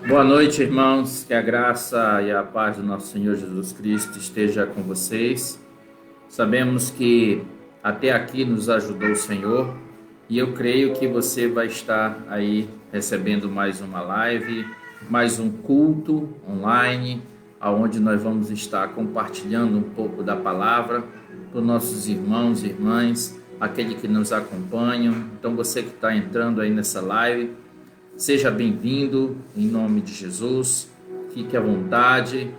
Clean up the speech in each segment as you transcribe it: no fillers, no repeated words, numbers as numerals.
Boa noite, irmãos. Que a graça e a paz do nosso Senhor Jesus Cristo esteja com vocês. Sabemos que até aqui nos ajudou o Senhor e eu creio que você vai estar aí recebendo mais uma live, mais um culto online, onde nós vamos estar compartilhando um pouco da palavra para os nossos irmãos e irmãs, aquele que nos acompanham. Então você que está entrando aí nessa live, seja bem-vindo em nome de Jesus, fique à vontade,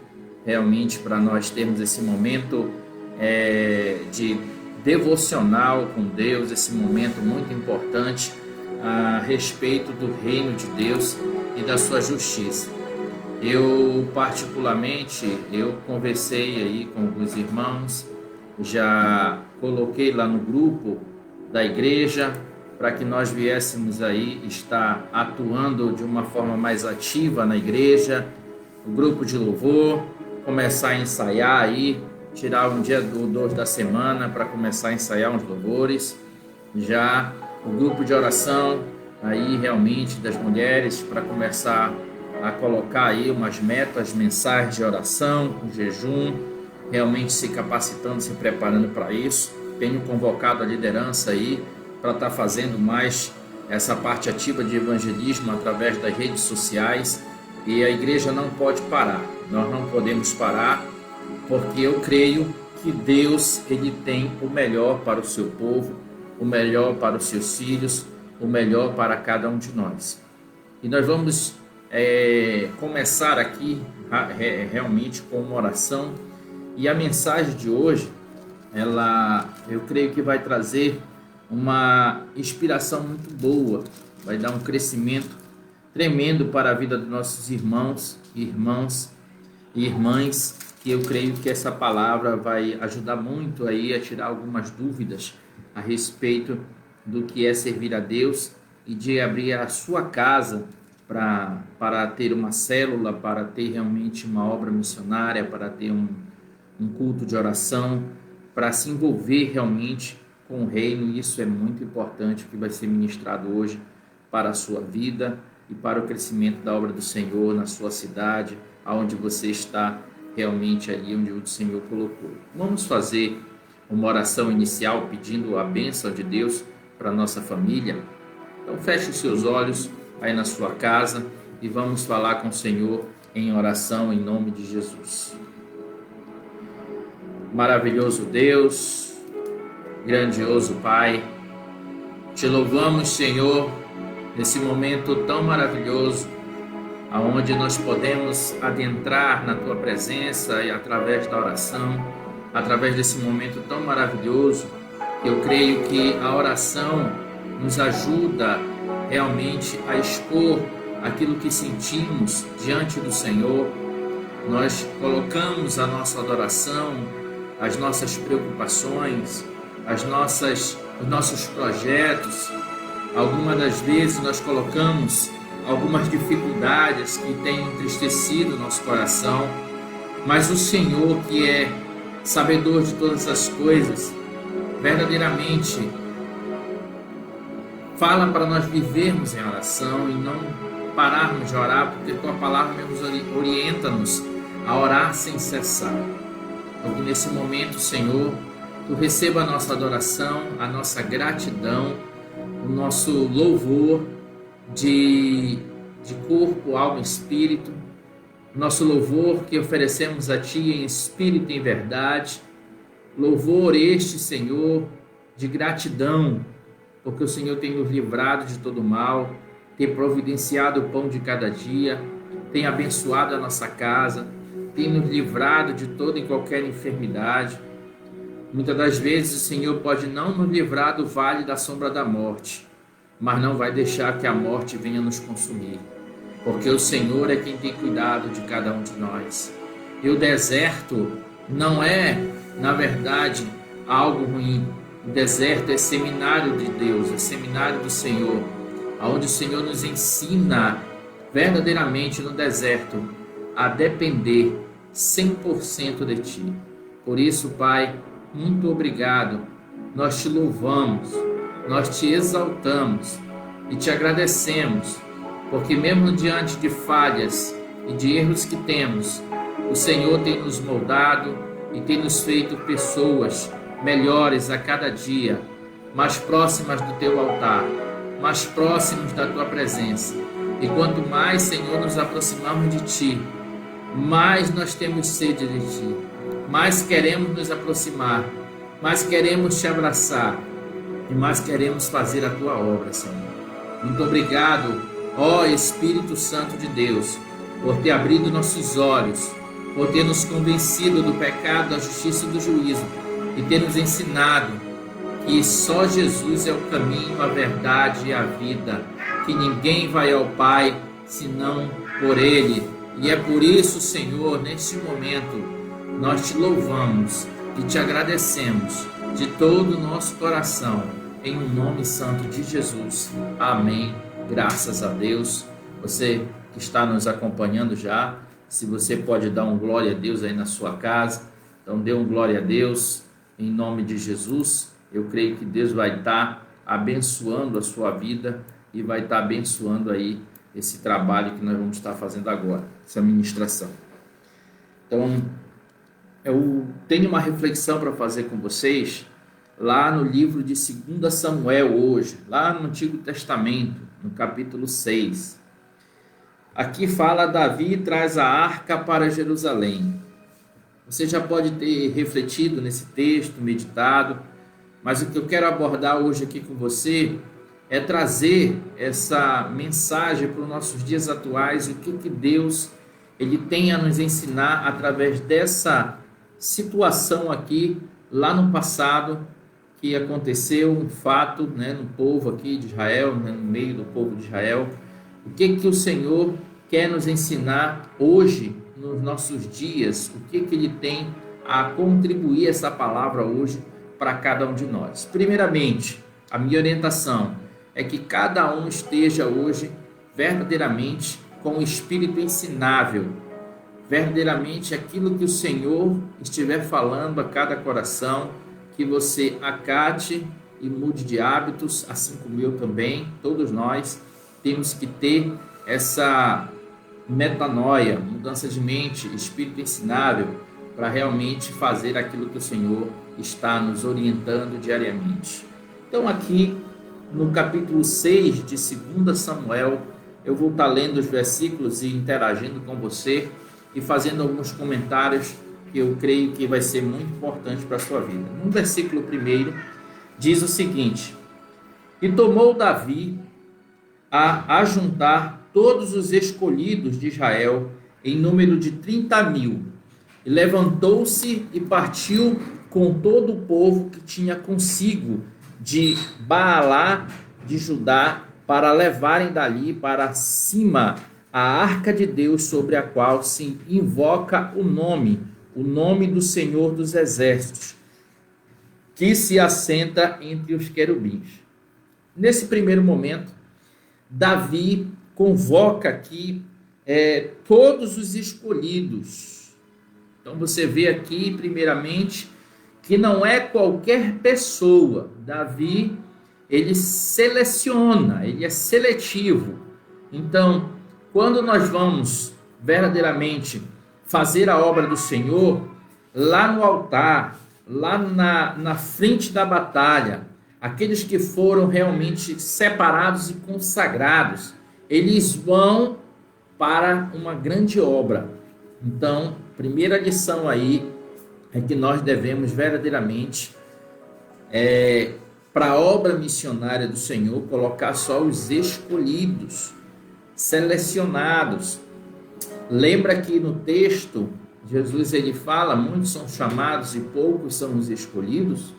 realmente para nós termos esse momento de devocional com Deus, esse momento muito importante a respeito do reino de Deus e da sua justiça. Eu particularmente, conversei aí com alguns irmãos, já coloquei lá no grupo da igreja, para que nós viéssemos aí estar atuando de uma forma mais ativa na igreja, o grupo de louvor, começar a ensaiar aí, tirar um dia ou dois da semana para começar a ensaiar uns louvores, já o grupo de oração aí realmente das mulheres para começar a colocar aí umas metas mensais de oração, um jejum, realmente se capacitando, se preparando para isso. Tenho convocado a liderança aí para estar fazendo mais essa parte ativa de evangelismo através das redes sociais, e a igreja não pode parar, nós não podemos parar, porque eu creio que Deus ele tem o melhor para o seu povo, o melhor para os seus filhos, o melhor para cada um de nós. E nós vamos começar aqui realmente com uma oração, e a mensagem de hoje, eu creio que vai trazer uma inspiração muito boa, vai dar um crescimento tremendo para a vida dos nossos irmãos e irmãs, que eu creio que essa palavra vai ajudar muito aí a tirar algumas dúvidas a respeito do que é servir a Deus e de abrir a sua casa para ter uma célula, para ter realmente uma obra missionária, para ter um culto de oração, para se envolver realmente com o reino. Isso é muito importante, que vai ser ministrado hoje para a sua vida e para o crescimento da obra do Senhor na sua cidade, aonde você está realmente ali onde o Senhor colocou. Vamos fazer uma oração inicial pedindo a bênção de Deus para a nossa família. Então feche os seus olhos aí na sua casa e vamos falar com o Senhor em oração em nome de Jesus. Maravilhoso Deus, grandioso Pai, te louvamos, Senhor, nesse momento tão maravilhoso, aonde nós podemos adentrar na Tua presença e através da oração, através desse momento tão maravilhoso. Eu creio que a oração nos ajuda realmente a expor aquilo que sentimos diante do Senhor. Nós colocamos a nossa adoração, as nossas preocupações, os nossos projetos. Algumas das vezes nós colocamos algumas dificuldades que têm entristecido o nosso coração, mas o Senhor, que é sabedor de todas as coisas, verdadeiramente fala para nós vivermos em oração e não pararmos de orar, porque Tua palavra orienta-nos a orar sem cessar. Porque nesse momento, Senhor, Tu receba a nossa adoração, a nossa gratidão, o nosso louvor de corpo, alma e espírito, o nosso louvor que oferecemos a Ti em espírito e em verdade, louvor este, Senhor, de gratidão, porque o Senhor tem nos livrado de todo mal, tem providenciado o pão de cada dia, tem abençoado a nossa casa, tem nos livrado de toda e qualquer enfermidade. Muitas das vezes o Senhor pode não nos livrar do vale da sombra da morte, mas não vai deixar que a morte venha nos consumir, porque o Senhor é quem tem cuidado de cada um de nós. E o deserto não é, na verdade, algo ruim. O deserto é seminário de Deus, é seminário do Senhor, onde o Senhor nos ensina verdadeiramente no deserto a depender 100% de Ti. Por isso, Pai, muito obrigado. Nós Te louvamos, nós te exaltamos e te agradecemos, porque mesmo diante de falhas e de erros que temos, o Senhor tem nos moldado e tem nos feito pessoas melhores a cada dia, mais próximas do teu altar, mais próximos da tua presença. E quanto mais, Senhor, nos aproximamos de ti, mais nós temos sede de ti, mais queremos nos aproximar, mais queremos te abraçar e mais queremos fazer a tua obra, Senhor. Muito obrigado, ó Espírito Santo de Deus, por ter abrido nossos olhos, por ter nos convencido do pecado, da justiça e do juízo, e ter nos ensinado que só Jesus é o caminho, a verdade e a vida, que ninguém vai ao Pai senão por Ele. E é por isso, Senhor, neste momento, nós te louvamos e te agradecemos de todo o nosso coração, em um nome santo de Jesus. Amém. Graças a Deus. Você que está nos acompanhando já, se você pode dar um glória a Deus aí na sua casa, então dê um glória a Deus em nome de Jesus. Eu creio que Deus vai estar abençoando a sua vida e vai estar abençoando aí esse trabalho que nós vamos estar fazendo agora, essa ministração. Então, eu tenho uma reflexão para fazer com vocês lá no livro de 2 Samuel hoje, lá no Antigo Testamento, no capítulo 6. Aqui fala: Davi traz a arca para Jerusalém. Você já pode ter refletido nesse texto, meditado, mas o que eu quero abordar hoje aqui com você é trazer essa mensagem para os nossos dias atuais, o que Deus ele tem a nos ensinar através dessa situação aqui, lá no passado, que aconteceu, um fato, no povo aqui de Israel, no meio do povo de Israel. O que o Senhor quer nos ensinar hoje, nos nossos dias, o que Ele tem a contribuir essa palavra hoje para cada um de nós. Primeiramente, a minha orientação é que cada um esteja hoje verdadeiramente com o espírito ensinável, verdadeiramente aquilo que o Senhor estiver falando a cada coração, que você acate e mude de hábitos, assim como eu também. Todos nós temos que ter essa metanoia, mudança de mente, espírito ensinável, para realmente fazer aquilo que o Senhor está nos orientando diariamente. Então aqui no capítulo 6 de 2 Samuel, eu vou estar lendo os versículos e interagindo com você e fazendo alguns comentários que eu creio que vai ser muito importante para a sua vida. No versículo 1 diz o seguinte: E tomou Davi a ajuntar todos os escolhidos de Israel em número de 30.000, e levantou-se e partiu com todo o povo que tinha consigo de Baalá de Judá, para levarem dali para cima a arca de Deus, sobre a qual se invoca o nome do Senhor dos Exércitos, que se assenta entre os querubins. Nesse primeiro momento, Davi convoca aqui todos os escolhidos. Então você vê aqui, primeiramente, que não é qualquer pessoa. Davi, ele seleciona, ele é seletivo. Então, quando nós vamos verdadeiramente fazer a obra do Senhor, lá no altar, lá na frente da batalha, aqueles que foram realmente separados e consagrados, eles vão para uma grande obra. Então, primeira lição aí é que nós devemos verdadeiramente, para a obra missionária do Senhor, colocar só os escolhidos, selecionados. Lembra que no texto, Jesus ele fala: muitos são chamados e poucos são os escolhidos.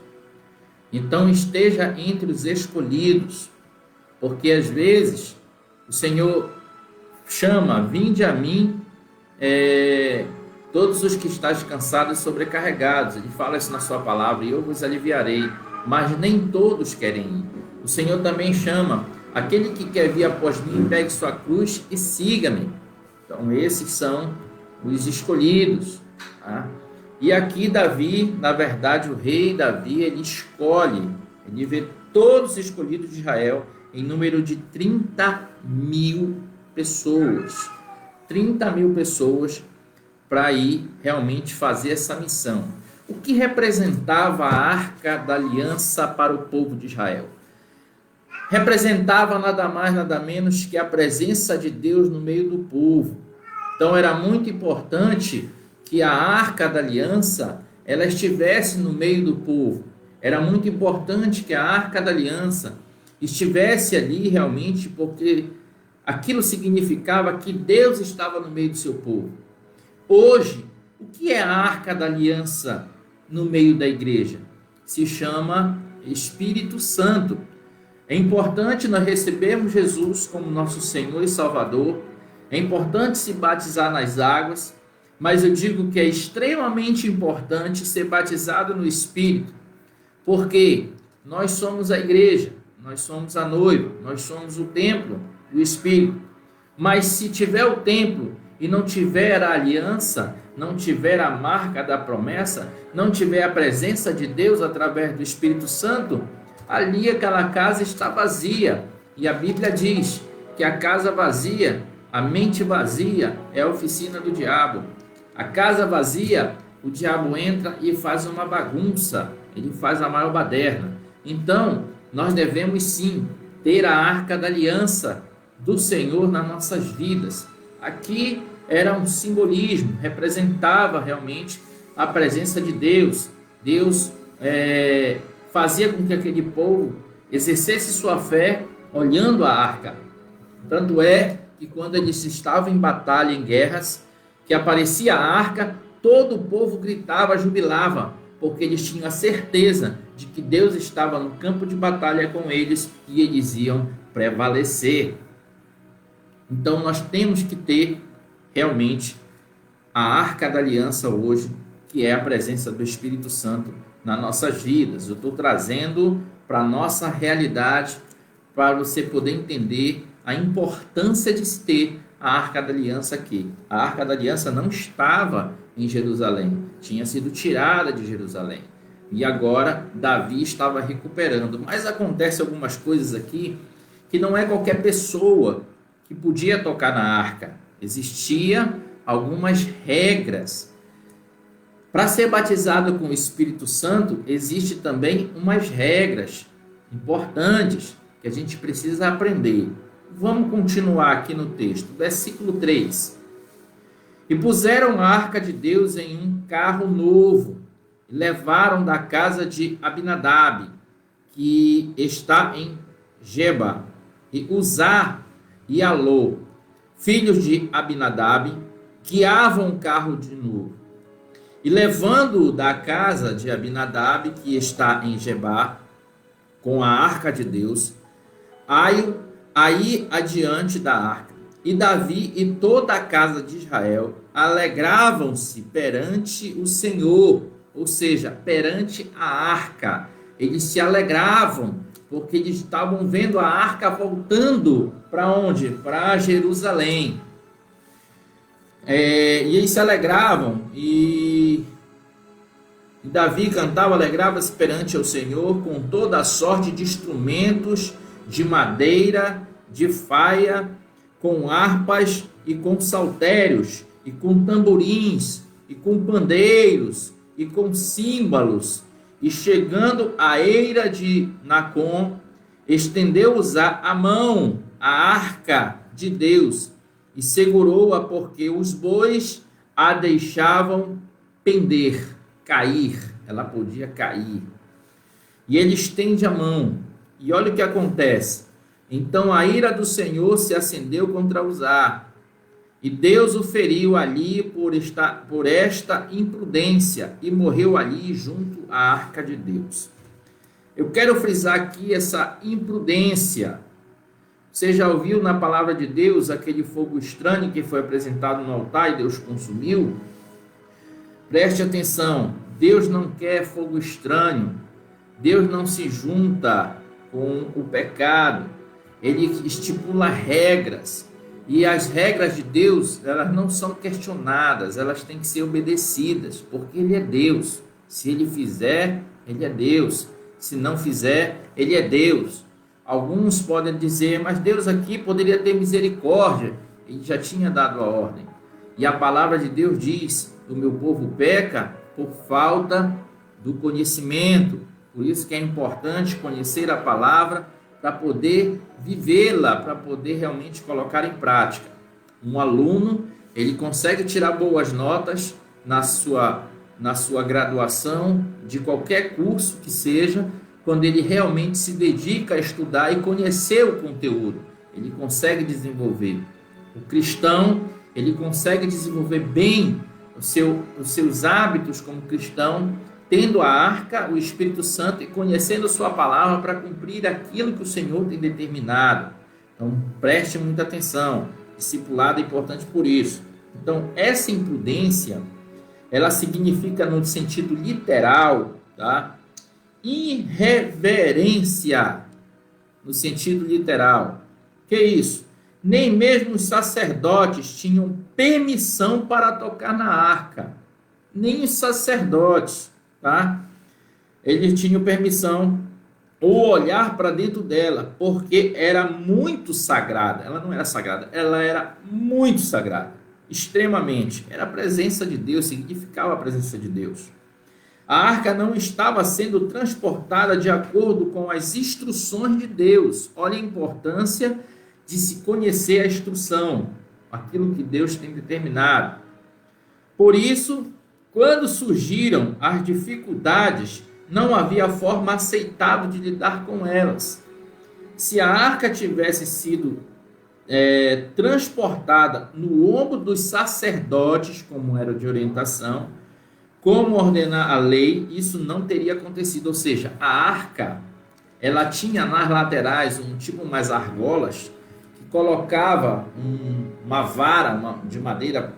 Então esteja entre os escolhidos, porque às vezes o Senhor chama: vinde a mim, todos os que estáis cansados e sobrecarregados. Ele fala isso na sua palavra: e eu vos aliviarei. Mas nem todos querem ir. O Senhor também chama: aquele que quer vir após mim, pegue sua cruz e siga-me. Então esses são os escolhidos, tá? E aqui Davi, na verdade o rei Davi, ele escolhe, ele vê todos os escolhidos de Israel, em número de 30.000 pessoas. 30.000 pessoas para ir realmente fazer essa missão. O que representava a Arca da Aliança para o povo de Israel? Representava nada mais, nada menos que a presença de Deus no meio do povo. Então era muito importante que a Arca da Aliança ela estivesse no meio do povo. Era muito importante que a Arca da Aliança estivesse ali realmente, porque aquilo significava que Deus estava no meio do seu povo. Hoje, o que é a Arca da Aliança no meio da igreja? Se chama Espírito Santo. É importante nós recebermos Jesus como nosso Senhor e Salvador. É importante se batizar nas águas, mas eu digo que é extremamente importante ser batizado no Espírito, porque nós somos a igreja, nós somos a noiva, nós somos o templo do Espírito. Mas se tiver o templo e não tiver a aliança, não tiver a marca da promessa, não tiver a presença de Deus através do Espírito Santo, ali aquela casa está vazia. E a Bíblia diz que a casa vazia, a mente vazia, é a oficina do diabo. A casa vazia, o diabo entra e faz uma bagunça, ele faz a maior baderna. Então, nós devemos sim ter a Arca da Aliança do Senhor nas nossas vidas. Aqui era um simbolismo, representava realmente a presença de Deus. Deus fazia com que aquele povo exercesse sua fé olhando a arca. Tanto é que quando eles estavam em batalha, em guerras, que aparecia a arca, todo o povo gritava, jubilava, porque eles tinham a certeza de que Deus estava no campo de batalha com eles e eles iam prevalecer. Então nós temos que ter realmente a Arca da Aliança hoje, que é a presença do Espírito Santo nas nossas vidas. Eu estou trazendo para a nossa realidade, para você poder entender a importância de se ter a Arca da Aliança aqui. A Arca da Aliança não estava em Jerusalém, tinha sido tirada de Jerusalém. E agora Davi estava recuperando. Mas acontece algumas coisas aqui que não é qualquer pessoa que podia tocar na arca. Existia algumas regras. Para ser batizado com o Espírito Santo, existe também umas regras importantes que a gente precisa aprender. Vamos continuar aqui no texto, versículo 3. E puseram a arca de Deus em um carro novo, e levaram da casa de Abinadab, que está em Geba, e Uzá e Alô, filhos de Abinadab, guiavam o carro de novo. E levando-o da casa de Abinadab, que está em Geba, com a arca de Deus, aí adiante da arca. E Davi e toda a casa de Israel alegravam-se perante o Senhor, ou seja, perante a arca. Eles se alegravam, porque eles estavam vendo a arca voltando para onde? Para Jerusalém. E eles se alegravam, e Davi cantava, alegrava-se perante o Senhor com toda a sorte de instrumentos de madeira, de faia, com harpas e com saltérios, e com tamborins, e com pandeiros, e com símbolos. E chegando à eira de Nacon, estendeu Uzá a mão, a arca de Deus, e segurou-a, porque os bois a deixavam pender, cair. Ela podia cair. E ele estende a mão. E olha o que acontece. Então a ira do Senhor se acendeu contra Uzá, e Deus o feriu ali por esta imprudência, e morreu ali junto à arca de Deus. Eu quero frisar aqui essa imprudência. Você já ouviu na palavra de Deus aquele fogo estranho que foi apresentado no altar e Deus consumiu? Preste atenção, Deus não quer fogo estranho. Deus não se junta com o pecado. Ele estipula regras. E as regras de Deus, elas não são questionadas, elas têm que ser obedecidas, porque Ele é Deus. Se Ele fizer, Ele é Deus. Se não fizer, ele é Deus. Alguns podem dizer, mas Deus aqui poderia ter misericórdia. Ele já tinha dado a ordem. E a palavra de Deus diz, o meu povo peca por falta do conhecimento. Por isso que é importante conhecer a palavra para poder vivê-la, para poder realmente colocar em prática. Um aluno, ele consegue tirar boas notas na sua graduação, de qualquer curso que seja, quando ele realmente se dedica a estudar e conhecer o conteúdo. Ele consegue desenvolver. O cristão, ele consegue desenvolver bem os seus hábitos como cristão, tendo a arca, o Espírito Santo, e conhecendo sua palavra para cumprir aquilo que o Senhor tem determinado. Então, preste muita atenção. Discipulado é importante por isso. Então, essa imprudência, ela significa, no sentido literal, tá? Irreverência, no sentido literal. Que isso? Nem mesmo os sacerdotes tinham permissão para tocar na arca. Nem os sacerdotes, tá? Eles tinham permissão ou olhar para dentro dela, porque era muito sagrada. Ela não era sagrada, ela era muito sagrada, extremamente. Era a presença de Deus, significava a presença de Deus. A arca não estava sendo transportada de acordo com as instruções de Deus. Olha a importância de se conhecer a instrução, aquilo que Deus tem determinado. Por isso, quando surgiram as dificuldades, não havia forma aceitável de lidar com elas. Se a arca tivesse sido transportada no ombro dos sacerdotes, como era de orientação, como ordenar a lei, isso não teria acontecido. Ou seja, a arca, ela tinha nas laterais umas argolas, que colocava uma vara de madeira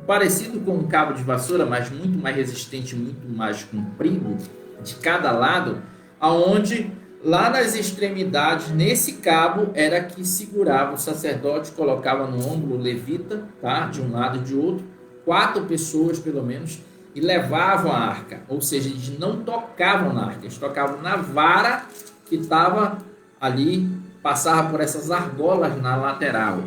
parecido com um cabo de vassoura, mas muito mais resistente, muito mais comprido, de cada lado, aonde lá nas extremidades, nesse cabo, era que segurava o sacerdote, colocava no ombro o levita, tá? De um lado e de outro, 4 pessoas pelo menos, e levavam a arca. Ou seja, eles não tocavam na arca, eles tocavam na vara que estava ali, passava por essas argolas na lateral.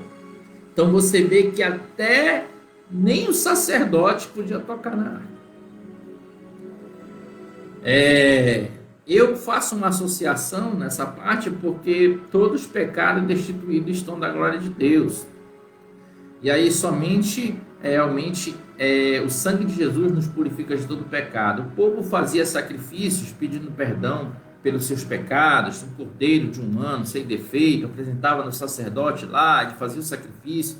Então você vê que até nem o sacerdote podia tocar na arca. Eu faço uma associação nessa parte porque todos os pecados destituídos estão da glória de Deus. E aí somente realmente o sangue de Jesus nos purifica de todo pecado. O povo fazia sacrifícios pedindo perdão pelos seus pecados, um cordeiro de 1 ano sem defeito, apresentava no sacerdote lá, ele fazia o sacrifício,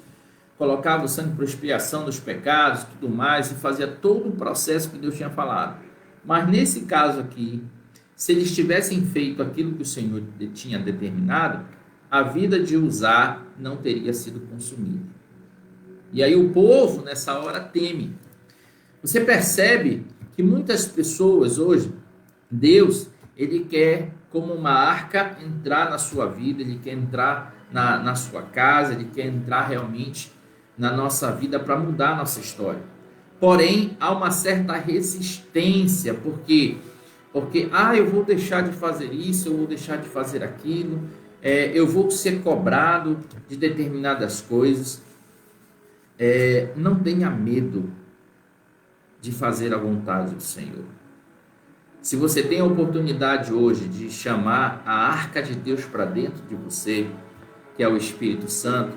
colocava o sangue para expiação dos pecados, tudo mais, e fazia todo o processo que Deus tinha falado. Mas nesse caso aqui, se eles tivessem feito aquilo que o Senhor tinha determinado, a vida de Uzá não teria sido consumida. E aí o povo, nessa hora, teme. Você percebe que muitas pessoas hoje, Deus, ele quer, como uma arca, entrar na sua vida, ele quer entrar na sua casa, ele quer entrar realmente na nossa vida para mudar a nossa história. Porém, há uma certa resistência, porque eu vou deixar de fazer isso, eu vou deixar de fazer aquilo, eu vou ser cobrado de determinadas coisas. Não tenha medo de fazer a vontade do Senhor. Se você tem a oportunidade hoje de chamar a arca de Deus para dentro de você, que é o Espírito Santo,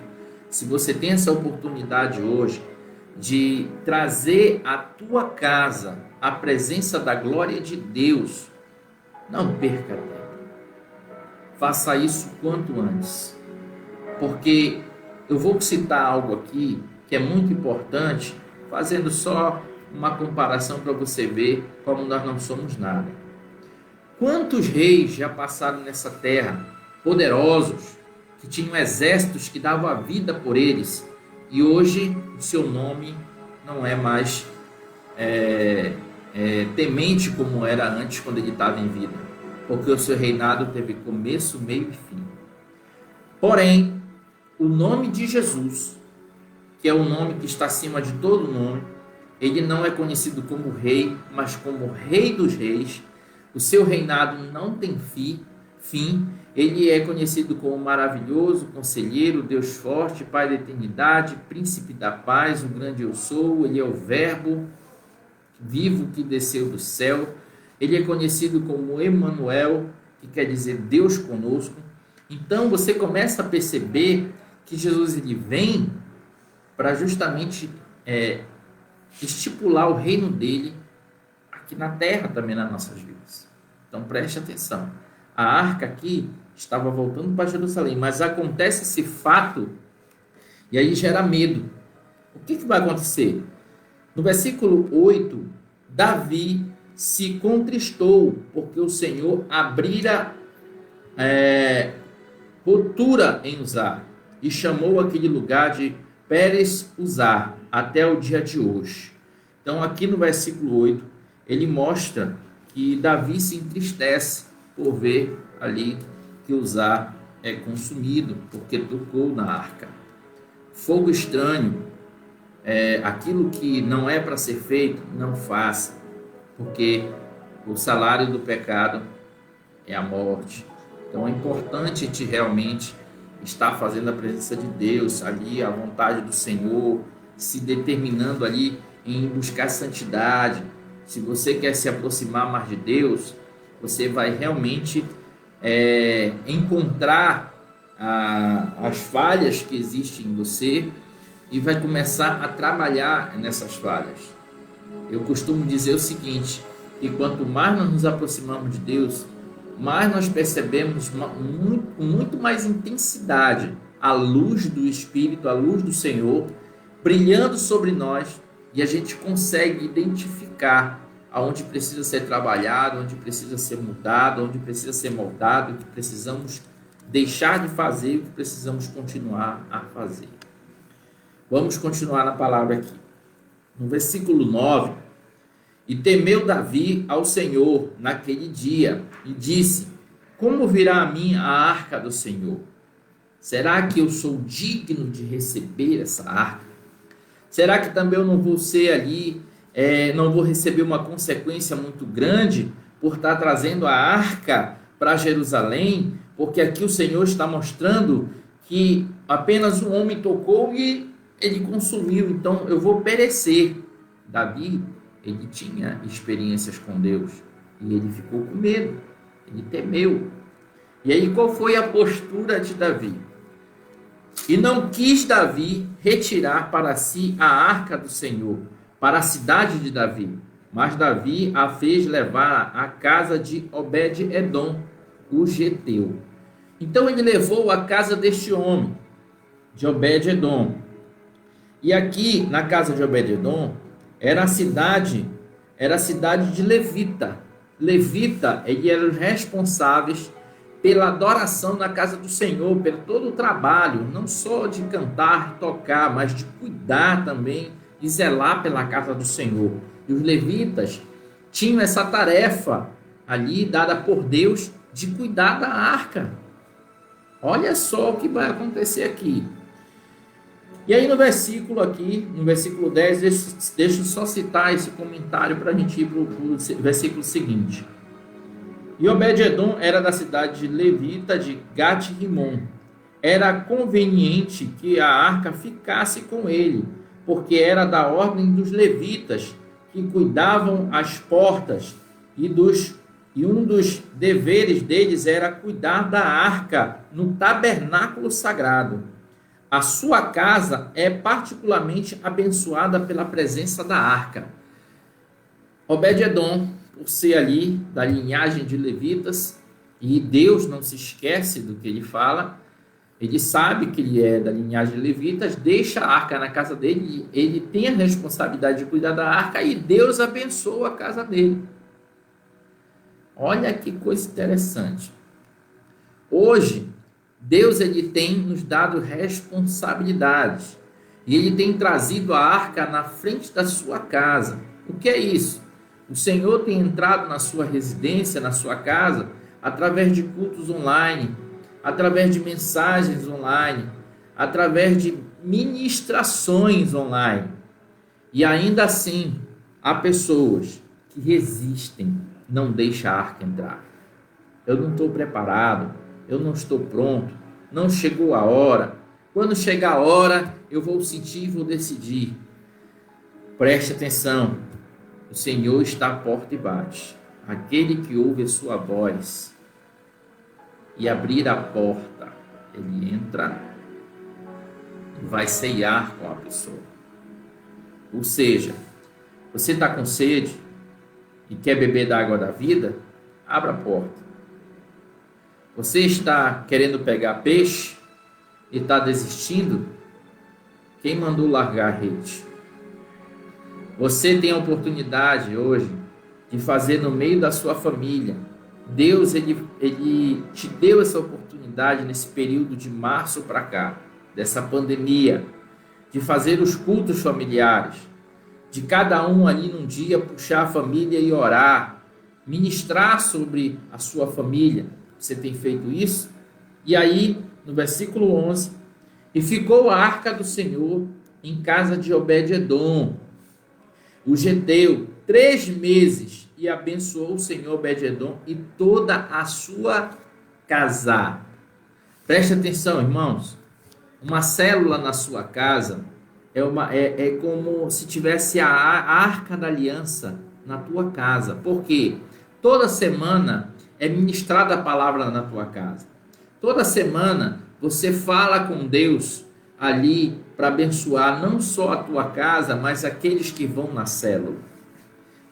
se você tem essa oportunidade hoje de trazer à tua casa a presença da glória de Deus, não perca tempo. Faça isso quanto antes. Porque eu vou citar algo aqui que é muito importante, fazendo só uma comparação para você ver como nós não somos nada. Quantos reis já passaram nessa terra, poderosos, que tinham exércitos que davam a vida por eles, e hoje o seu nome não é mais temente como era antes, quando ele estava em vida, porque o seu reinado teve começo, meio e fim. Porém, o nome de Jesus, que é o nome que está acima de todo nome, ele não é conhecido como rei, mas como Rei dos Reis. O seu reinado não tem fim. Ele é conhecido como maravilhoso, conselheiro, Deus forte, Pai da eternidade, príncipe da paz, o grande eu sou. Ele é o verbo vivo que desceu do céu. Ele é conhecido como Emanuel, que quer dizer Deus conosco. Então você começa a perceber que Jesus ele vem para justamente estipular o reino dele aqui na terra também nas nossas vidas. Então preste atenção. A arca aqui estava voltando para Jerusalém, mas acontece esse fato e aí gera medo. O que vai acontecer? No versículo 8, Davi se contristou porque o Senhor abrira rotura em Uzá e chamou aquele lugar de Pérez Uzá até o dia de hoje. Então aqui no versículo 8 ele mostra que Davi se entristece por ver ali que Uzá é consumido porque tocou na arca. Fogo estranho, aquilo que não é para ser feito, não faça, porque o salário do pecado é a morte. Então é importante a gente realmente estar fazendo a presença de Deus ali, a vontade do Senhor, se determinando ali em buscar santidade. Se você quer se aproximar mais de Deus, você vai realmente encontrar as falhas que existem em você e vai começar a trabalhar nessas falhas. Eu costumo dizer o seguinte, que quanto mais nós nos aproximamos de Deus, mais nós percebemos com muito mais intensidade a luz do Espírito, a luz do Senhor, brilhando sobre nós, e a gente consegue identificar aonde precisa ser trabalhado, onde precisa ser mudado, onde precisa ser moldado, o que precisamos deixar de fazer e o que precisamos continuar a fazer. Vamos continuar na palavra aqui. No versículo 9, e temeu Davi ao Senhor naquele dia, e disse, como virá a mim a arca do Senhor? Será que eu sou digno de receber essa arca? Será que também eu não vou ser ali, não vou receber uma consequência muito grande por estar trazendo a arca para Jerusalém? Porque aqui o Senhor está mostrando que apenas um homem tocou e ele consumiu, então eu vou perecer. Davi, ele tinha experiências com Deus e ele ficou com medo, ele temeu. E aí qual foi a postura de Davi? E não quis Davi retirar para si a arca do Senhor, para a cidade de Davi, mas Davi a fez levar à casa de Obed-edom, o geteu. Então ele levou à casa deste homem, de Obed-edom. E aqui na casa de Obed-edom era a cidade de Levita. Levita, eles eram os responsáveis pela adoração na casa do Senhor, pelo todo o trabalho, não só de cantar, tocar, mas de cuidar também e zelar pela casa do Senhor. E os levitas tinham essa tarefa ali dada por Deus de cuidar da arca. Olha só o que vai acontecer aqui. E aí no versículo 10, deixa eu só citar esse comentário para a gente ir para o versículo seguinte. E Obed-edom era da cidade de Levita de Gat-rimon. Era conveniente que a arca ficasse com ele, porque era da ordem dos levitas, que cuidavam as portas, e um dos deveres deles era cuidar da arca no tabernáculo sagrado. A sua casa é particularmente abençoada pela presença da arca. Obed-edom, por ser ali da linhagem de levitas, e Deus não se esquece do que ele fala, ele sabe que ele é da linhagem de levitas, deixa a arca na casa dele, ele tem a responsabilidade de cuidar da arca e Deus abençoa a casa dele. Olha que coisa interessante. Hoje, Deus ele tem nos dado responsabilidades e ele tem trazido a arca na frente da sua casa. O que é isso? O Senhor tem entrado na sua residência, na sua casa, através de cultos online, através de mensagens online, através de ministrações online. E ainda assim, há pessoas que resistem, não deixa a arca entrar. Eu não estou preparado, eu não estou pronto, não chegou a hora. Quando chegar a hora, eu vou sentir e vou decidir. Preste atenção, o Senhor está à porta e bate. Aquele que ouve a sua voz e abrir a porta, ele entra e vai ceiar com a pessoa. Ou seja, você está com sede e quer beber da água da vida? Abra a porta. Você está querendo pegar peixe e está desistindo? Quem mandou largar a rede? Você tem a oportunidade hoje de fazer no meio da sua família. Deus, ele te deu essa oportunidade nesse período de março para cá, dessa pandemia, de fazer os cultos familiares, de cada um ali num dia puxar a família e orar, ministrar sobre a sua família. Você tem feito isso? E aí, no versículo 11, e ficou a arca do Senhor em casa de Obed-edom, o geteu, 3 meses, e abençoou o Senhor Obed-edom e toda a sua casa. Preste atenção, irmãos. Uma célula na sua casa é como se tivesse a arca da aliança na tua casa. Por quê? Toda semana é ministrada a palavra na tua casa. Toda semana você fala com Deus ali para abençoar não só a tua casa, mas aqueles que vão na célula.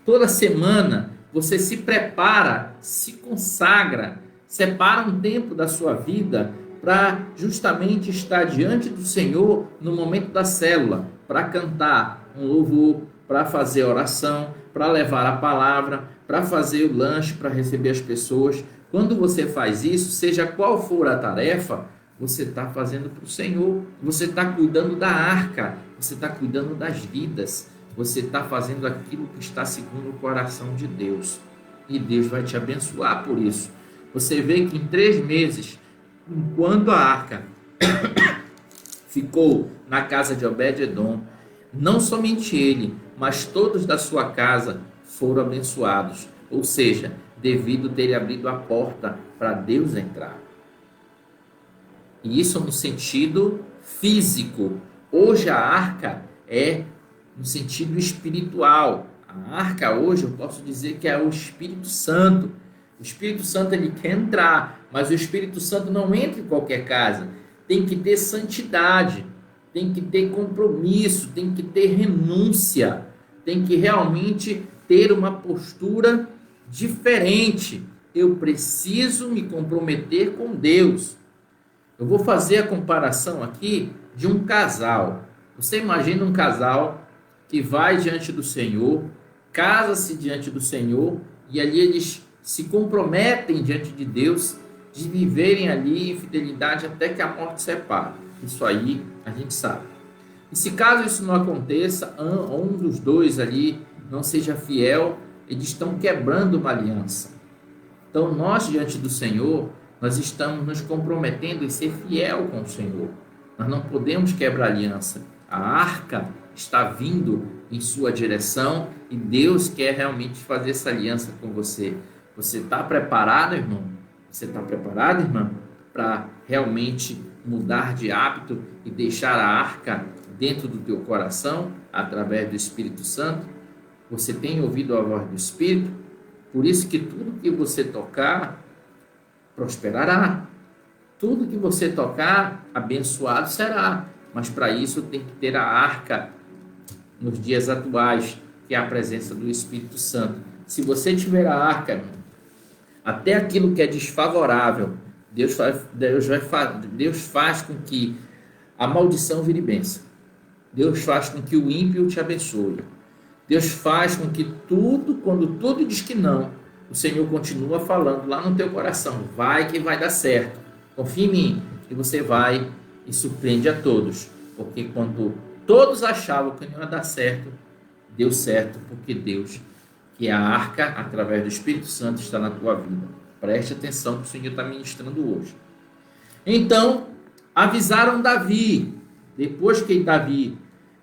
Toda semana você se prepara, se consagra, separa um tempo da sua vida para justamente estar diante do Senhor no momento da célula, para cantar um louvor, para fazer oração, para levar a palavra, para fazer o lanche, para receber as pessoas. Quando você faz isso, seja qual for a tarefa, você está fazendo para o Senhor, você está cuidando da arca, você está cuidando das vidas, você está fazendo aquilo que está segundo o coração de Deus. E Deus vai te abençoar por isso. Você vê que em 3 meses, enquanto a arca ficou na casa de Obed-edom, não somente ele, mas todos da sua casa foram abençoados. Ou seja, devido ter abrido a porta para Deus entrar. E isso no sentido físico. Hoje a arca é no sentido espiritual. A arca hoje eu posso dizer que é o Espírito Santo. O Espírito Santo ele quer entrar, mas o Espírito Santo não entra em qualquer casa. Tem que ter santidade, tem que ter compromisso, tem que ter renúncia, tem que realmente ter uma postura diferente. Eu preciso me comprometer com Deus. Eu vou fazer a comparação aqui de um casal. Você imagina um casal que vai diante do Senhor, casa-se diante do Senhor e ali eles se comprometem diante de Deus de viverem ali em fidelidade até que a morte separe. Isso aí a gente sabe. E se caso isso não aconteça, um dos dois ali não seja fiel, eles estão quebrando uma aliança. Então nós diante do Senhor, nós estamos nos comprometendo em ser fiel com o Senhor. Nós não podemos quebrar aliança. A arca está vindo em sua direção e Deus quer realmente fazer essa aliança com você. Você está preparado, irmão? Você está preparado, irmã, para realmente mudar de hábito e deixar a arca dentro do teu coração através do Espírito Santo? Você tem ouvido a voz do Espírito? Por isso que tudo que você tocar prosperará. Tudo que você tocar, abençoado será. Mas para isso tem que ter a arca nos dias atuais, que é a presença do Espírito Santo. Se você tiver a arca, irmão, até aquilo que é desfavorável, Deus faz com que a maldição vire bênção. Deus faz com que o ímpio te abençoe. Deus faz com que tudo, quando tudo diz que não, o Senhor continua falando lá no teu coração, vai que vai dar certo, confia em mim, e você vai e surpreende a todos, porque quando todos achavam que não ia dar certo, deu certo, porque Deus, que é a arca, através do Espírito Santo, está na tua vida. Preste atenção que o Senhor está ministrando hoje. Então, avisaram Davi, depois que Davi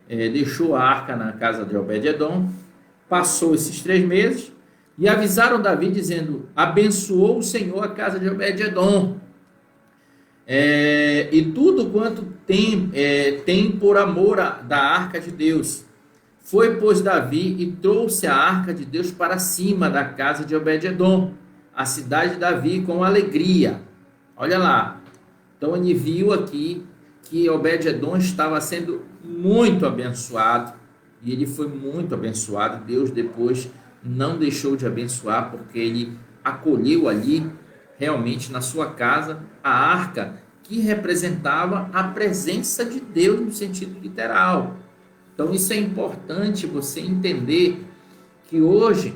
deixou a arca na casa de Obed-edom, Passou esses 3 meses e avisaram Davi dizendo: abençoou o Senhor a casa de Obed-edom. E tudo quanto tem por amor da arca de Deus. Foi, pois, Davi e trouxe a arca de Deus para cima da casa de Obed-edom, a cidade de Davi, com alegria. Olha lá. Então ele viu aqui que Obed-edom estava sendo muito abençoado, e ele foi muito abençoado. Deus depois não deixou de abençoar, porque ele acolheu ali, realmente na sua casa, a arca que representava a presença de Deus no sentido literal. Então isso é importante você entender, que hoje,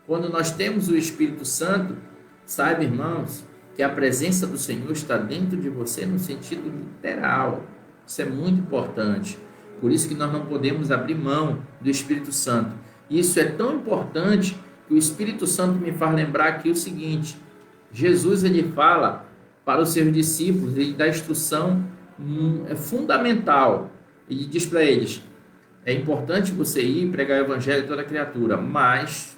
quando nós temos o Espírito Santo, saiba, irmãos, que a presença do Senhor está dentro de você no sentido literal. Isso é muito importante. Por isso que nós não podemos abrir mão do Espírito Santo. Isso é tão importante que o Espírito Santo me faz lembrar aqui o seguinte: Jesus, ele fala para os seus discípulos, ele dá instrução fundamental. Ele diz para eles: é importante você ir pregar o evangelho a toda criatura, mas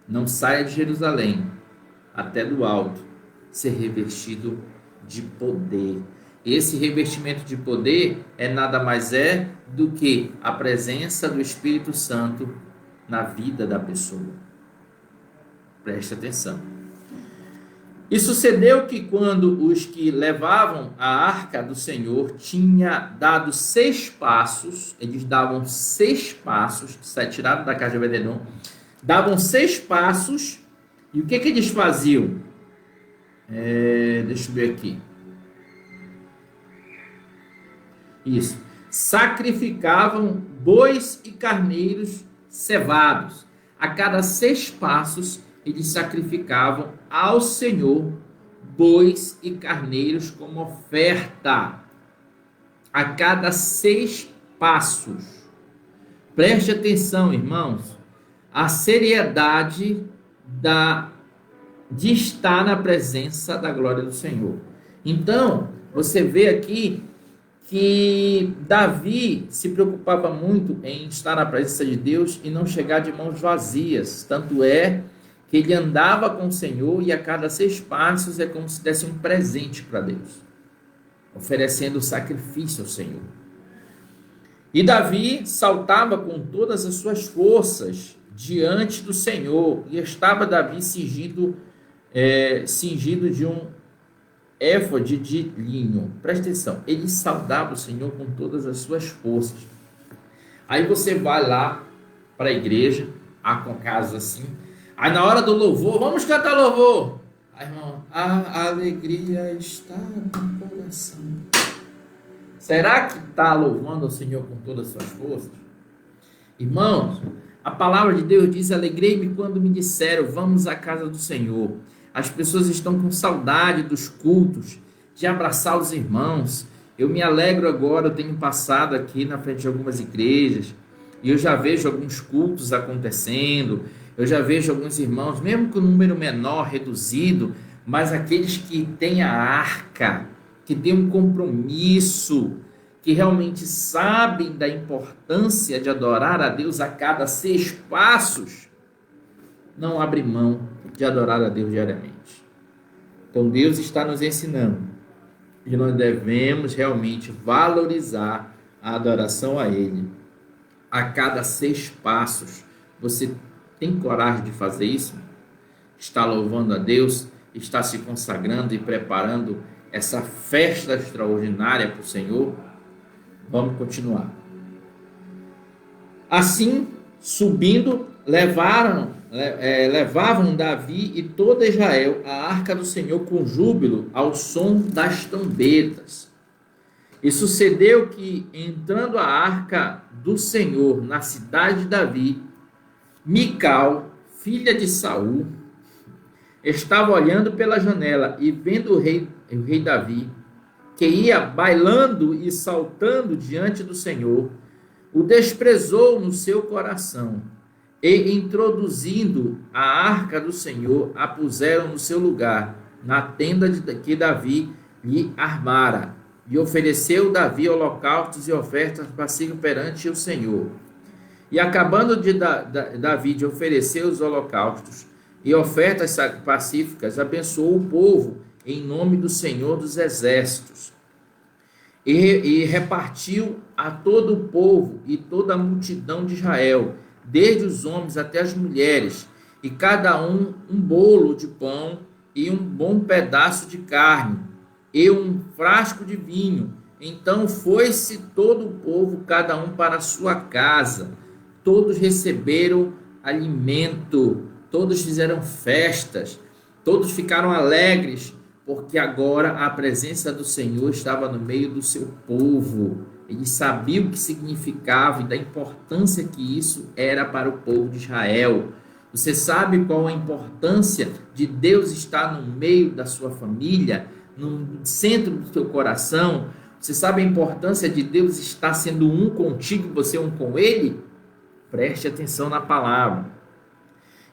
não saia de Jerusalém até do alto ser revestido de poder. Esse revestimento de poder nada mais do que a presença do Espírito Santo na vida da pessoa. Preste atenção. E sucedeu que quando os que levavam a arca do Senhor tinha dado 6 passos, eles davam 6 passos, tirado da casa de Obed-edom, davam 6 passos, e o que eles faziam? Deixa eu ver aqui. Isso. Sacrificavam bois e carneiros cevados. A cada 6 passos, eles sacrificavam ao Senhor bois e carneiros como oferta. A cada 6 passos. Preste atenção, irmãos. A seriedade de estar na presença da glória do Senhor. Então, você vê aqui que Davi se preocupava muito em estar na presença de Deus e não chegar de mãos vazias. Tanto é que ele andava com o Senhor e a cada 6 passos é como se desse um presente para Deus, oferecendo sacrifício ao Senhor. E Davi saltava com todas as suas forças diante do Senhor, e estava Davi cingido de um éfode de linho. Presta atenção, ele saudava o Senhor com todas as suas forças. Aí você vai lá para a igreja, com casos assim, aí na hora do louvor, vamos cantar louvor. Aí, irmão, a alegria está no coração. Será que está louvando o Senhor com todas as suas forças? Irmãos, a palavra de Deus diz: alegrei-me quando me disseram, vamos à casa do Senhor. As pessoas estão com saudade dos cultos, de abraçar os irmãos. Eu me alegro agora, eu tenho passado aqui na frente de algumas igrejas, e eu já vejo alguns cultos acontecendo, eu já vejo alguns irmãos, mesmo com um número menor, reduzido, mas aqueles que têm a arca, que têm um compromisso, que realmente sabem da importância de adorar a Deus a cada 6 passos, não abre mão de adorar a Deus diariamente. Então Deus está nos ensinando e nós devemos realmente valorizar a adoração a Ele a cada 6 passos. Você tem coragem de fazer isso? Está louvando a Deus, está se consagrando e preparando essa festa extraordinária para o Senhor? Vamos continuar. Assim, subindo, levavam Davi e todo Israel a arca do Senhor com júbilo ao som das trombetas. E sucedeu que, entrando a arca do Senhor na cidade de Davi, Mical, filha de Saul, estava olhando pela janela e vendo o rei Davi, que ia bailando e saltando diante do Senhor, o desprezou no seu coração, e introduzindo a arca do Senhor, a puseram no seu lugar, na tenda que Davi lhe armara, e ofereceu Davi holocaustos e ofertas pacíficas perante o Senhor. E acabando de Davi de oferecer os holocaustos e ofertas pacíficas, abençoou o povo em nome do Senhor dos Exércitos. E repartiu a todo o povo e toda a multidão de Israel, desde os homens até as mulheres, e cada um bolo de pão e um bom pedaço de carne, e um frasco de vinho. Então foi-se todo o povo, cada um para a sua casa. Todos receberam alimento, todos fizeram festas, todos ficaram alegres, porque agora a presença do Senhor estava no meio do seu povo. Eles sabiam o que significava e da importância que isso era para o povo de Israel. Você sabe qual a importância de Deus estar no meio da sua família, no centro do seu coração? Você sabe a importância de Deus estar sendo um contigo e você um com Ele? Preste atenção na palavra.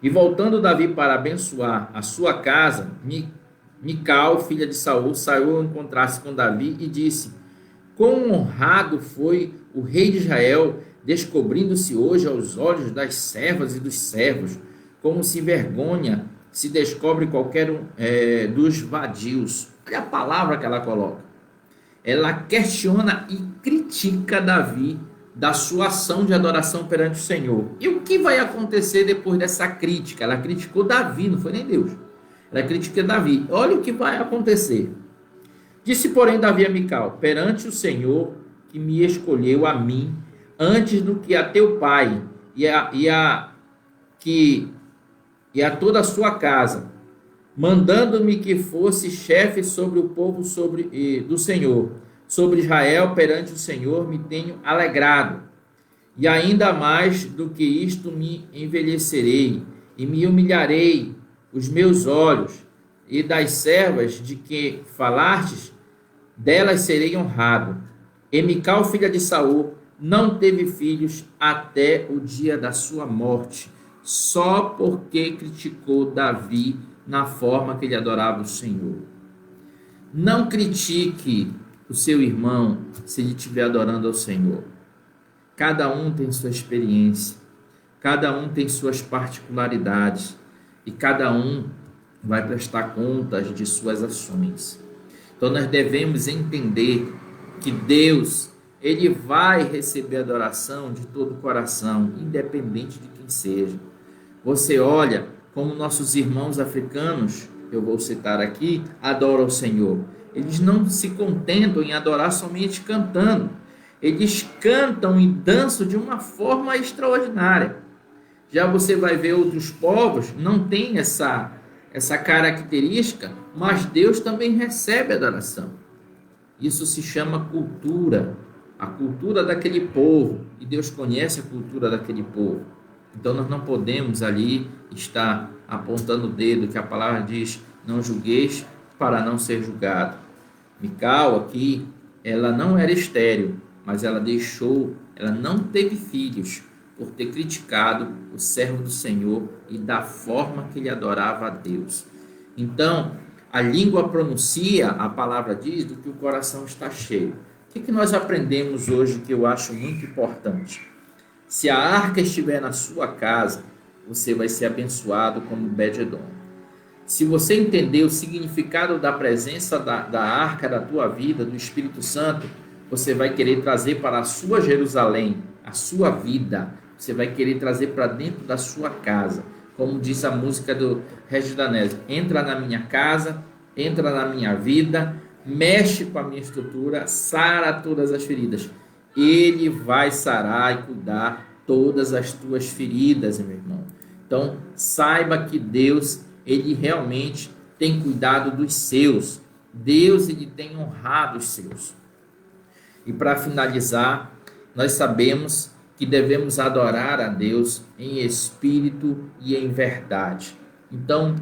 E voltando Davi para abençoar a sua casa, Mical, filha de Saul, saiu a encontrar-se com Davi e disse: quão honrado foi o rei de Israel, descobrindo-se hoje aos olhos das servas e dos servos, como se vergonha se descobre qualquer um dos vadios. Olha a palavra que ela coloca. Ela questiona e critica Davi da sua ação de adoração perante o Senhor. E o que vai acontecer depois dessa crítica? Ela criticou Davi, não foi nem Deus. Ela critica Davi. Olha o que vai acontecer. Disse, porém, Davi a Mical: perante o Senhor que me escolheu a mim, antes do que a teu pai e a toda a sua casa, mandando-me que fosse chefe sobre o povo do Senhor, sobre Israel, perante o Senhor me tenho alegrado. E ainda mais do que isto me envelhecerei, e me humilharei os meus olhos, e das servas de que falastes, delas serei honrado. E Mical, filha de Saul, não teve filhos até o dia da sua morte, só porque criticou Davi na forma que ele adorava o Senhor. Não critique o seu irmão se ele estiver adorando ao Senhor. Cada um tem sua experiência, cada um tem suas particularidades e cada um vai prestar contas de suas ações. Então nós devemos entender que Deus, Ele vai receber adoração de todo o coração, independente de quem seja. Você olha como nossos irmãos africanos, eu vou citar aqui, adoram o Senhor. Eles não se contentam em adorar somente cantando. Eles cantam e dançam de uma forma extraordinária. Já você vai ver outros povos, não tem essa característica, mas Deus também recebe adoração. Isso se chama cultura, a cultura daquele povo, e Deus conhece a cultura daquele povo. Então nós não podemos ali estar apontando o dedo, que a palavra diz, não julgueis para não ser julgado. Mical aqui, ela não era estéril, mas ela não teve filhos, por ter criticado o servo do Senhor e da forma que ele adorava a Deus. Então, a língua pronuncia, a palavra diz, do que o coração está cheio. O que nós aprendemos hoje que eu acho muito importante? Se a arca estiver na sua casa, você vai ser abençoado como Obed-edom. Se você entender o significado da presença da arca da tua vida, do Espírito Santo, você vai querer trazer para a sua Jerusalém, a sua vida. Você vai querer trazer para dentro da sua casa. Como diz a música do Regis Danese, entra na minha casa, entra na minha vida, mexe com a minha estrutura, sara todas as feridas. Ele vai sarar e cuidar todas as tuas feridas, meu irmão. Então, saiba que Deus, Ele realmente tem cuidado dos seus. Deus, Ele tem honrado os seus. E para finalizar, nós sabemos que devemos adorar a Deus em espírito e em verdade. Então,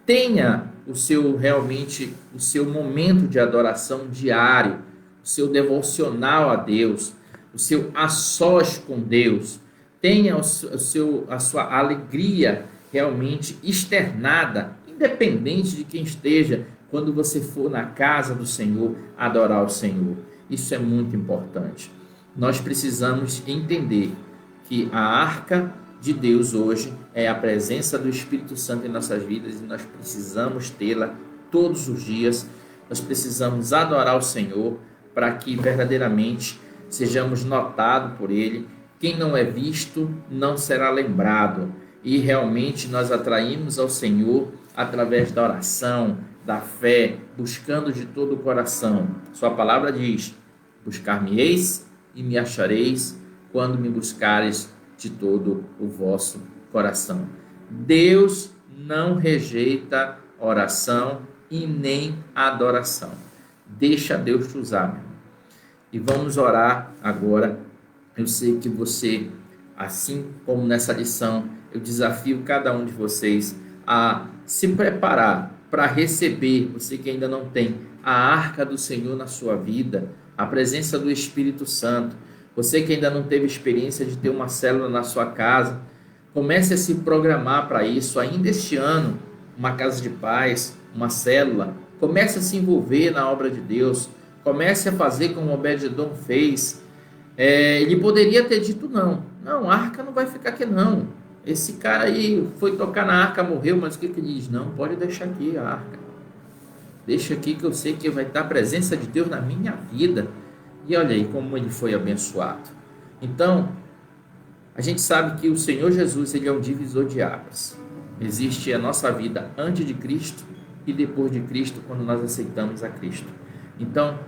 tenha o seu momento de adoração diário, o seu devocional a Deus, o seu a sós com Deus. Tenha a sua alegria realmente externada, independente de quem esteja, quando você for na casa do Senhor, adorar o Senhor. Isso é muito importante. Nós precisamos entender que a arca de Deus hoje é a presença do Espírito Santo em nossas vidas e nós precisamos tê-la todos os dias. Nós precisamos adorar o Senhor para que verdadeiramente sejamos notados por Ele. Quem não é visto não será lembrado. E realmente nós atraímos ao Senhor através da oração, da fé, buscando de todo o coração. Sua palavra diz: buscar-me-eis e me achareis quando me buscareis de todo o vosso coração. Deus não rejeita oração e nem adoração. Deixa Deus te usar, meu irmão. E vamos orar agora. Eu sei que você, assim como nessa lição, eu desafio cada um de vocês a se preparar para receber, você que ainda não tem, a arca do Senhor na sua vida, a presença do Espírito Santo. Você que ainda não teve experiência de ter uma célula na sua casa, comece a se programar para isso ainda este ano, uma casa de paz, uma célula. Comece a se envolver na obra de Deus, comece a fazer como Obed-edom fez. Ele poderia ter dito não, a arca não vai ficar aqui não. Esse cara aí foi tocar na arca, morreu, mas o que ele diz? Não, pode deixar aqui a arca. Deixa aqui que eu sei que vai estar a presença de Deus na minha vida. E olha aí como ele foi abençoado. Então, a gente sabe que o Senhor Jesus, ele é um divisor de águas. Existe a nossa vida antes de Cristo e depois de Cristo, quando nós aceitamos a Cristo. Então,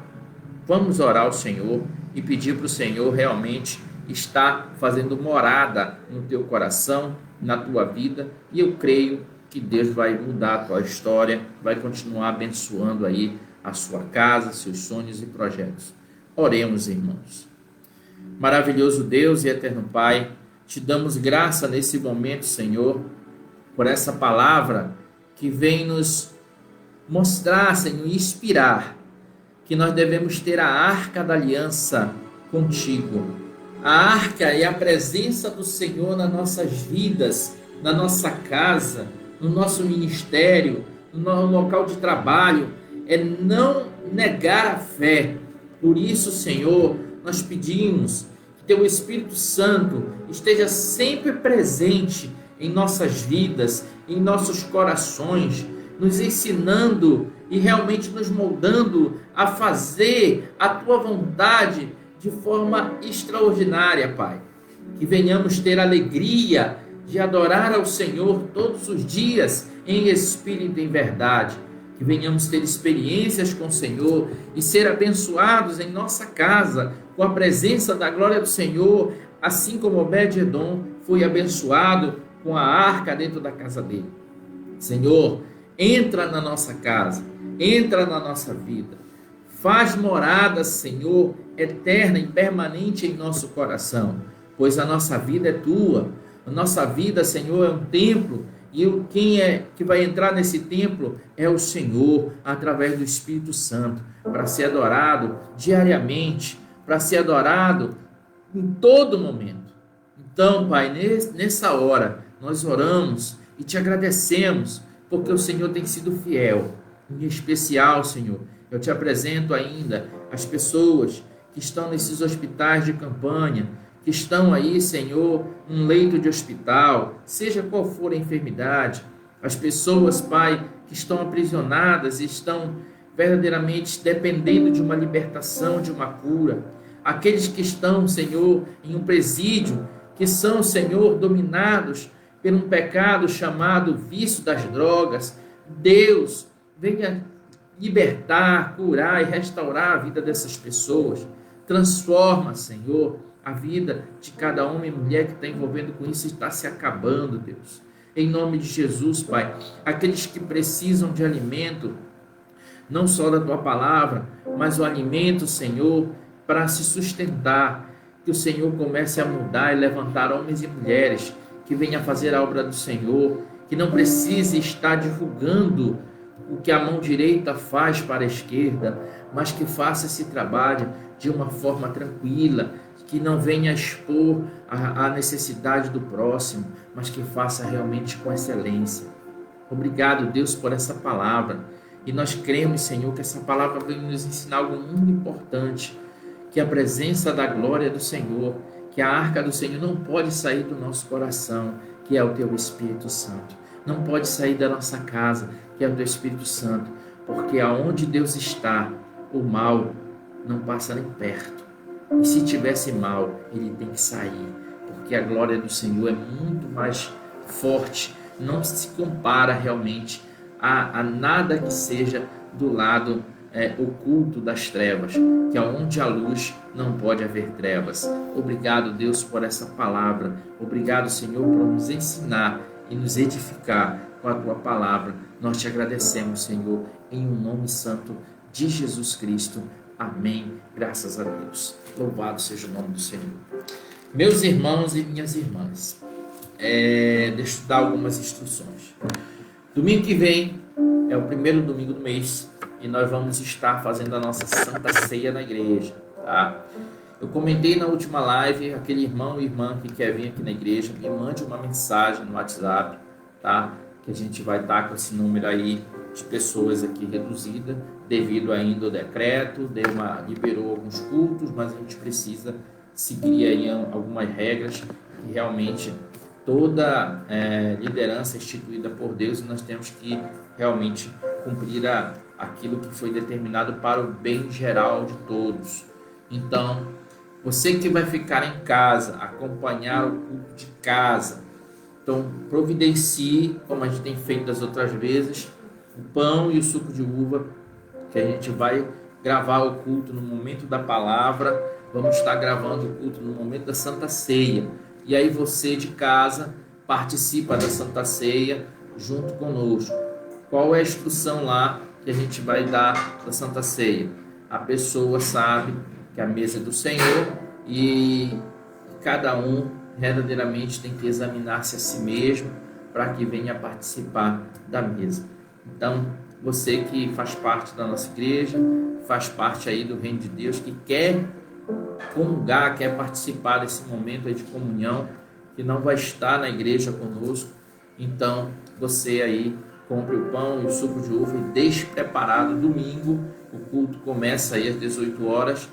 vamos orar ao Senhor e pedir para o Senhor realmente estar fazendo morada no teu coração, na tua vida, e eu creio que Deus vai mudar a tua história, vai continuar abençoando aí a sua casa, seus sonhos e projetos. Oremos, irmãos. Maravilhoso Deus e eterno Pai, te damos graça nesse momento, Senhor, por essa palavra que vem nos mostrar, Senhor, inspirar que nós devemos ter a arca da aliança contigo. A arca é a presença do Senhor nas nossas vidas, na nossa casa, no nosso ministério, no local de trabalho. É não negar a fé. Por isso, Senhor, nós pedimos que Teu Espírito Santo esteja sempre presente em nossas vidas, em nossos corações, nos ensinando e realmente nos moldando a fazer a Tua vontade de forma extraordinária, Pai. Que venhamos ter alegria de adorar ao Senhor todos os dias em espírito e em verdade. Que venhamos ter experiências com o Senhor e ser abençoados em nossa casa com a presença da glória do Senhor, assim como Obed-edom foi abençoado com a arca dentro da casa dele. Senhor, entra na nossa casa, entra na nossa vida. Faz morada, Senhor, eterna e permanente em nosso coração, pois a nossa vida é Tua. A nossa vida, Senhor, é um templo, e quem é que vai entrar nesse templo é o Senhor, através do Espírito Santo, para ser adorado diariamente, para ser adorado em todo momento. Então, Pai, nessa hora, nós oramos e Te agradecemos, porque o Senhor tem sido fiel. Em especial, Senhor, eu Te apresento ainda as pessoas que estão nesses hospitais de campanha, que estão aí, Senhor, num leito de hospital, seja qual for a enfermidade, as pessoas, Pai, que estão aprisionadas e estão verdadeiramente dependendo de uma libertação, de uma cura, aqueles que estão, Senhor, em um presídio, que são, Senhor, dominados por um pecado chamado vício das drogas. Deus, venha libertar, curar e restaurar a vida dessas pessoas. Transforma, Senhor, a vida de cada homem e mulher que está envolvendo com isso e está se acabando, Deus. Em nome de Jesus, Pai, aqueles que precisam de alimento, não só da Tua palavra, mas o alimento, Senhor, para se sustentar, que o Senhor comece a mudar e levantar homens e mulheres que venham fazer a obra do Senhor, que não precise estar divulgando o que a mão direita faz para a esquerda, mas que faça esse trabalho de uma forma tranquila, que não venha expor a necessidade do próximo, mas que faça realmente com excelência. Obrigado, Deus, por essa palavra. E nós cremos, Senhor, que essa palavra vem nos ensinar algo muito importante, que a presença da glória do Senhor que a arca do Senhor não pode sair do nosso coração, que é o teu Espírito Santo. Não pode sair da nossa casa, que é o teu Espírito Santo, porque aonde Deus está, o mal não passa nem perto. E se tivesse mal, ele tem que sair, porque a glória do Senhor é muito mais forte, não se compara realmente a nada que seja do lado oculto das trevas, que aonde há luz não pode haver trevas. Obrigado, Deus, por essa palavra. Obrigado, Senhor, por nos ensinar e nos edificar com a tua palavra. Nós te agradecemos, Senhor, em um nome santo de Jesus Cristo. Amém. Graças a Deus. Louvado seja o nome do Senhor. Meus irmãos e minhas irmãs, deixa eu dar algumas instruções. Domingo que vem é o primeiro domingo do mês e nós vamos estar fazendo a nossa Santa Ceia na igreja, tá? Eu comentei na última live, aquele irmão e irmã que quer vir aqui na igreja, me mande uma mensagem no WhatsApp, tá? Que a gente vai estar com esse número aí de pessoas aqui reduzida, devido ainda ao decreto, liberou alguns cultos, mas a gente precisa seguir aí algumas regras que realmente toda liderança é instituída por Deus e nós temos que realmente cumprir aquilo que foi determinado para o bem geral de todos. Então, você que vai ficar em casa, acompanhar o culto de casa, então providencie, como a gente tem feito das outras vezes, o pão e o suco de uva, que a gente vai gravar o culto no momento da palavra, vamos estar gravando o culto no momento da Santa Ceia. E aí você de casa participa da Santa Ceia junto conosco. Qual é a instrução lá que a gente vai dar da Santa Ceia? A pessoa sabe que a mesa é do Senhor e cada um verdadeiramente tem que examinar-se a si mesmo para que venha participar da mesa. Então, você que faz parte da nossa igreja, faz parte aí do reino de Deus, que quer comungar, quer participar desse momento aí de comunhão, que não vai estar na igreja conosco, então você aí compre o pão e o suco de uva e deixe preparado. Domingo o culto começa aí às 18 horas,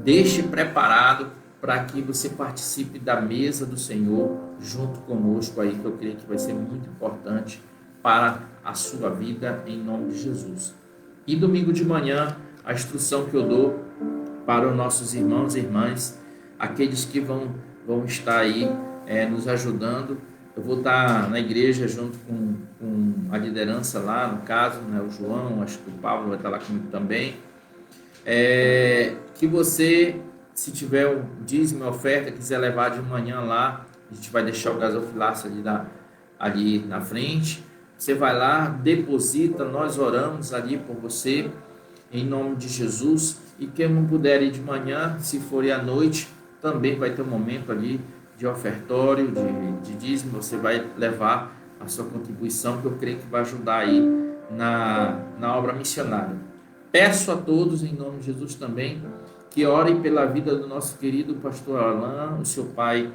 deixe preparado para que você participe da mesa do Senhor junto conosco aí, que eu creio que vai ser muito importante para a sua vida, em nome de Jesus. E domingo de manhã, a instrução que eu dou para os nossos irmãos e irmãs, aqueles que vão estar aí nos ajudando. Eu vou estar na igreja junto com a liderança lá, no caso, né, o João, acho que o Pablo vai estar lá comigo também. Que você, se tiver o dízimo, a oferta, quiser levar de manhã lá, a gente vai deixar o gasofilaço ali na frente. Você vai lá, deposita, nós oramos ali por você, em nome de Jesus. E quem não puder ir de manhã, se for ir à noite, também vai ter um momento ali de ofertório, de dízimo. Você vai levar a sua contribuição, que eu creio que vai ajudar aí na obra missionária. Peço a todos, em nome de Jesus também, que orem pela vida do nosso querido pastor Alain. O seu pai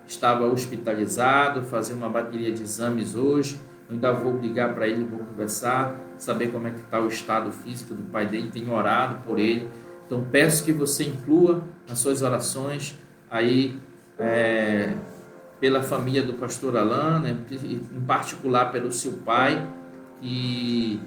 estava hospitalizado, fazer uma bateria de exames hoje. Eu ainda vou ligar para ele, vou conversar, saber como é que está o estado físico do pai dele. Tenho orado por ele. Então peço que você inclua nas suas orações aí pela família do pastor Alain, né? Em particular pelo seu pai, que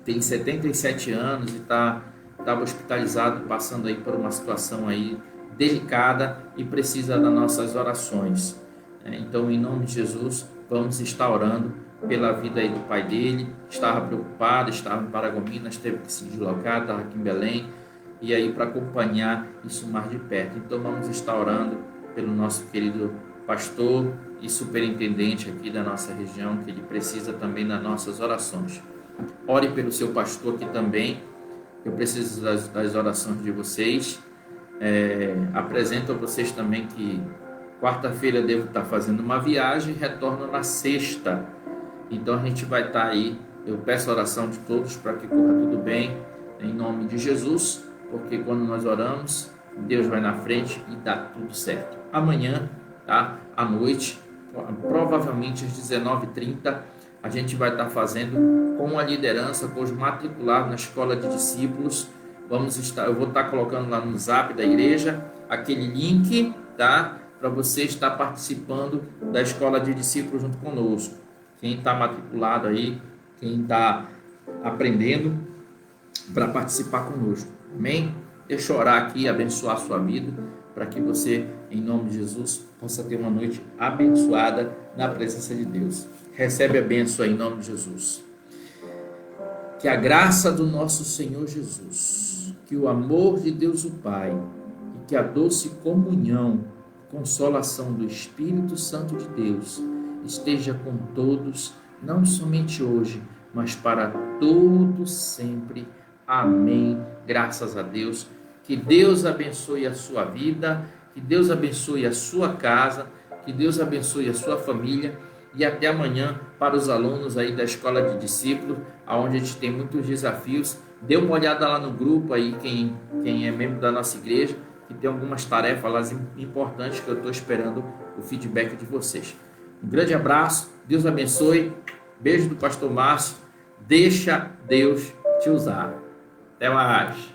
tem 77 anos e estava hospitalizado, passando aí por uma situação aí delicada e precisa das nossas orações. Então, em nome de Jesus, vamos estar orando pela vida aí do pai dele. Estava preocupado, estava em Paragominas, teve que se deslocar, estava aqui em Belém, e aí para acompanhar isso mais de perto. Então, vamos estar orando pelo nosso querido pastor e superintendente aqui da nossa região, que ele precisa também das nossas orações. Ore pelo seu pastor aqui também. Eu preciso das orações de vocês. Apresento a vocês também que quarta-feira eu devo estar fazendo uma viagem e retorno na sexta. Então a gente vai estar aí. Eu peço a oração de todos para que corra tudo bem, em nome de Jesus, porque quando nós oramos, Deus vai na frente e dá tudo certo. Amanhã, tá? À noite, provavelmente às 19h30, a gente vai estar fazendo com a liderança, com os matriculados na escola de discípulos. Eu vou estar colocando lá no zap da igreja aquele link, tá? Para você estar participando da escola de discípulos junto conosco. Quem está matriculado aí, quem está aprendendo, para participar conosco. Amém? Deixa eu orar aqui, abençoar a sua vida, para que você, em nome de Jesus, possa ter uma noite abençoada na presença de Deus. Recebe a bênção em nome de Jesus. Que a graça do nosso Senhor Jesus, que o amor de Deus o Pai e que a doce comunhão, consolação do Espírito Santo de Deus esteja com todos, não somente hoje, mas para todos sempre. Amém. Graças a Deus. Que Deus abençoe a sua vida, que Deus abençoe a sua casa, que Deus abençoe a sua família. E até amanhã para os alunos aí da Escola de Discípulos, onde a gente tem muitos desafios. Dê uma olhada lá no grupo aí, quem é membro da nossa igreja, que tem algumas tarefas lá importantes que eu estou esperando o feedback de vocês. Um grande abraço, Deus abençoe. Beijo do pastor Márcio. Deixa Deus te usar. Até mais.